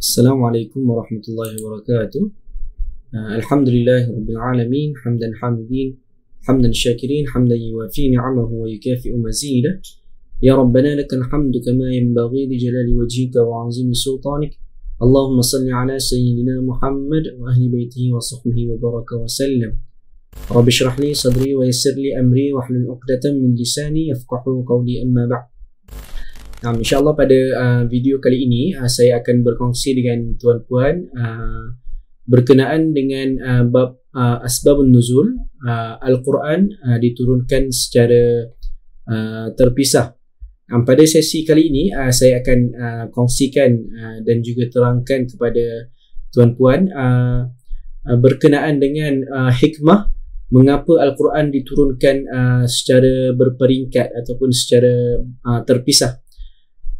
Assalamualaikum warahmatullahi wabarakatuh. Alhamdulillah rabbil alamin, hamdan hamidin, hamdan syakirin, hamdan yuwafi ni'amahu wa yukafi'u mazidah. Ya Rabbana lakal hamdu kama yanbaghi li jalali wajhika wa 'azimi sultanik. Allahumma salli ala sayyidina Muhammad wa ahli baitihi wa sahbihi wa baraka wa sallam. Rabbi shrah li sadri wa yassir li amri wa hlul 'uqdatam min lisani yafqahu qawli, amma ba'd. InsyaAllah pada video kali ini saya akan berkongsi dengan tuan-puan berkenaan dengan bab asbabun nuzul. Al-Quran diturunkan secara terpisah. Pada sesi kali ini saya akan kongsikan dan juga terangkan kepada tuan-puan berkenaan dengan hikmah mengapa Al-Quran diturunkan secara berperingkat ataupun secara terpisah.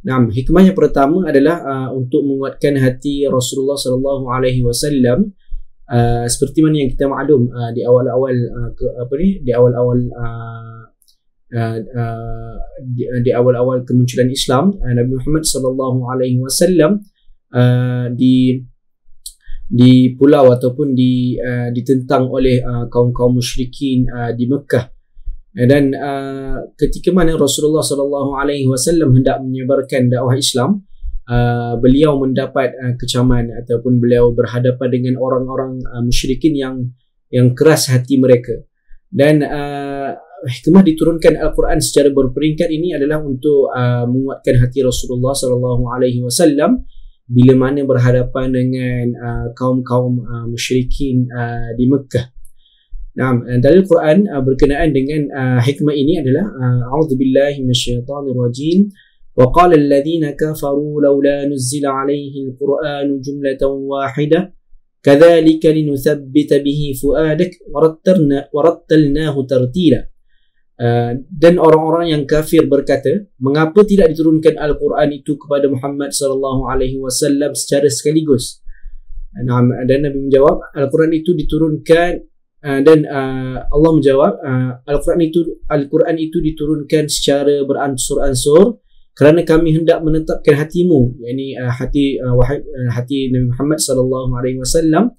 Hikmah yang pertama adalah untuk menguatkan hati Rasulullah sallallahu alaihi wasallam, seperti mana yang kita maklum di awal-awal kemunculan Islam, Nabi Muhammad sallallahu alaihi wasallam di pulau ataupun ditentang oleh kaum-kaum musyrikin di Mekah. Dan ketika mana Rasulullah sallallahu alaihi wasallam hendak menyebarkan dakwah Islam, beliau mendapat kecaman ataupun beliau berhadapan dengan orang-orang musyrikin yang keras hati mereka. Dan hikmah diturunkan Al-Quran secara berperingkat ini adalah untuk menguatkan hati Rasulullah sallallahu alaihi wasallam bila mana berhadapan dengan kaum-kaum musyrikin di Mekah. Dalil Quran berkenaan dengan hikmah ini adalah a'udzubillahi minasyaitanir rajim wa qala alladhina kafaru laula nuzila alaihi alquranu jumlatan wahidah kadzalika linuthabbita bihi fuadak warattalnahu tartila. Dan orang-orang yang kafir berkata, mengapa tidak diturunkan Al-Quran itu kepada Muhammad sallallahu alaihi wasallam secara sekaligus? Dan Nabi menjawab, Al-Quran itu diturunkan dan Allah menjawab, Al-Quran itu diturunkan secara beransur-ansur kerana kami hendak menetapkan hatimu, yakni hati Nabi Muhammad sallallahu alaihi wasallam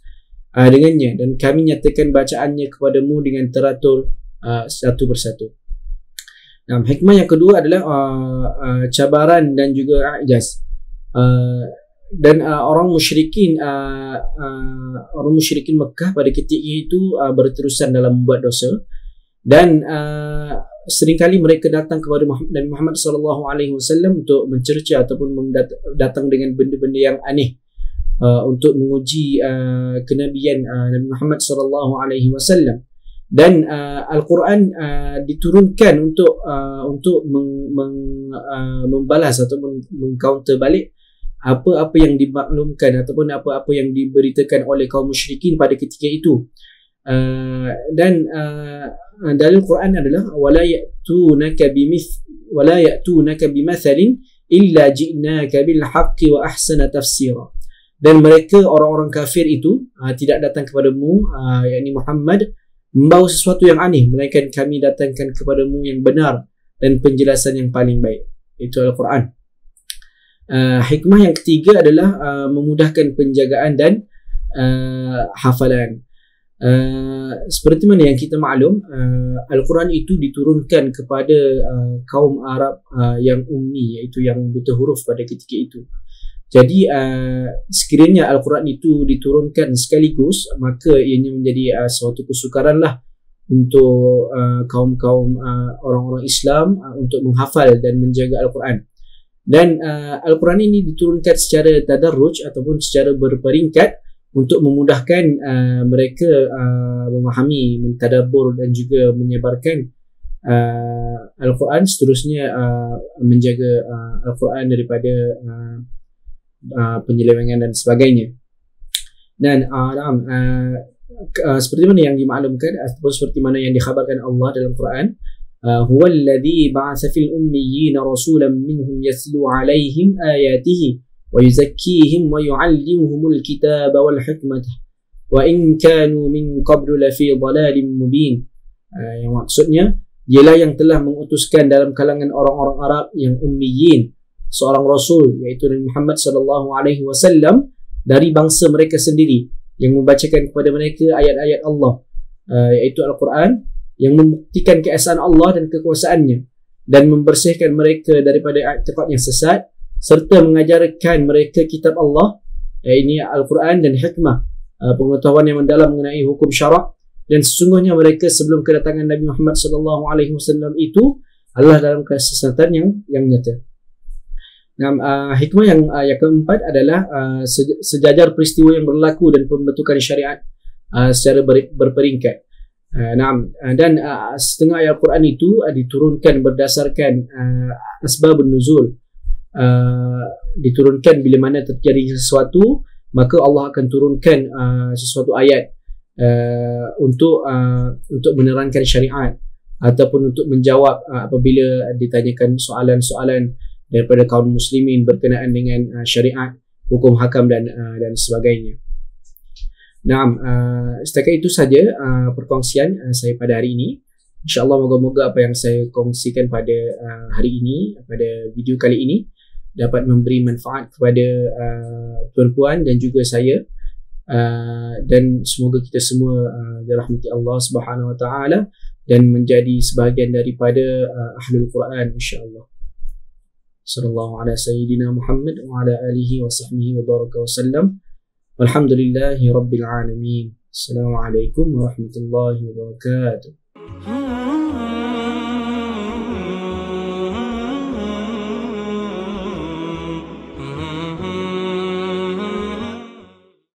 dengannya, dan kami nyatakan bacaannya kepadamu dengan teratur satu persatu. Hikmah yang kedua adalah cabaran dan juga ijaz. Dan orang musyrikin Mekah pada ketika itu berterusan dalam membuat dosa, dan seringkali mereka datang kepada Nabi Muhammad sallallahu alaihi wasallam untuk mencerca ataupun datang dengan benda-benda yang aneh untuk menguji kenabian Nabi Muhammad sallallahu alaihi wasallam. Dan Al-Quran diturunkan untuk membalas atau mengcounter balik apa-apa yang dimaklumkan ataupun apa-apa yang diberitakan oleh kaum musyrikin pada ketika itu. Dan dalil Quran adalah wala ya'tunaka bimathalin illa ji'naka bil haqqi wa ahsana tafsira. Dan mereka orang-orang kafir itu tidak datang kepadamu, yakni Muhammad, membawa sesuatu yang aneh, melainkan kami datangkan kepadamu yang benar dan penjelasan yang paling baik, itu Al-Quran. Hikmah yang ketiga adalah memudahkan penjagaan dan hafalan. Seperti mana yang kita maklum, Al-Quran itu diturunkan kepada kaum Arab yang ummi, iaitu yang buta huruf pada ketika itu. Jadi sekiranya Al-Quran itu diturunkan sekaligus, maka ianya menjadi suatu kesukaran lah untuk kaum-kaum orang-orang Islam untuk menghafal dan menjaga Al-Quran. Dan Al-Quran ini diturunkan secara tadarruj ataupun secara berperingkat untuk memudahkan mereka memahami, mentadabbur dan juga menyebarkan Al-Quran, seterusnya menjaga Al-Quran daripada penyelewengan dan sebagainya. Dan seperti mana yang dimaklumkan ataupun seperti mana yang dikhabarkan Allah dalam Quran, huwa alladhi ba'atha fil ummiyina rasulan minhum yatlu 'alaihim ayatihi wa yuzakkihim wa yu'allimuhumul kitaba wal hikmata wa in kanu min qablu lafi dhalalin mubin. Yang maksudnya dialah yang telah mengutuskan dalam kalangan orang-orang Arab yang ummiyin seorang rasul, iaitu Nabi Muhammad sallallahu alaihi wasallam, dari bangsa mereka sendiri yang membacakan kepada mereka ayat-ayat Allah, iaitu Al-Quran, yang membuktikan keesaan Allah dan kekuasaannya dan membersihkan mereka daripada i'tiqad yang sesat, serta mengajarkan mereka kitab Allah, ini Al-Quran, dan hikmah, pengetahuan yang mendalam mengenai hukum syarak. Dan sesungguhnya mereka sebelum kedatangan Nabi Muhammad SAW itu adalah dalam kesesatan yang nyata. Hikmah yang keempat adalah sejajar peristiwa yang berlaku dan pembentukan syariat secara berperingkat. Dan setengah ayat Al-Quran itu diturunkan berdasarkan asbabun nuzul, diturunkan bila mana terjadi sesuatu, maka Allah akan turunkan sesuatu ayat untuk menerangkan syariat ataupun untuk menjawab apabila ditanyakan soalan-soalan daripada kaum muslimin berkenaan dengan syariat, hukum hakam dan sebagainya. Setakat itu saja perkongsian saya pada hari ini. InsyaAllah moga-moga apa yang saya kongsikan pada hari ini, pada video kali ini, dapat memberi manfaat kepada tuan-puan dan juga saya, dan semoga kita semua dirahmati Allah Subhanahu Wa Taala dan menjadi sebahagian daripada ahlul Quran, insya-Allah. Sallallahu ala sayyidina Muhammad wa ala alihi wa sahbihi wa baraka wa sallam. Walhamdulillahi rabbil alamin. Assalamualaikum warahmatullahi wabarakatuh.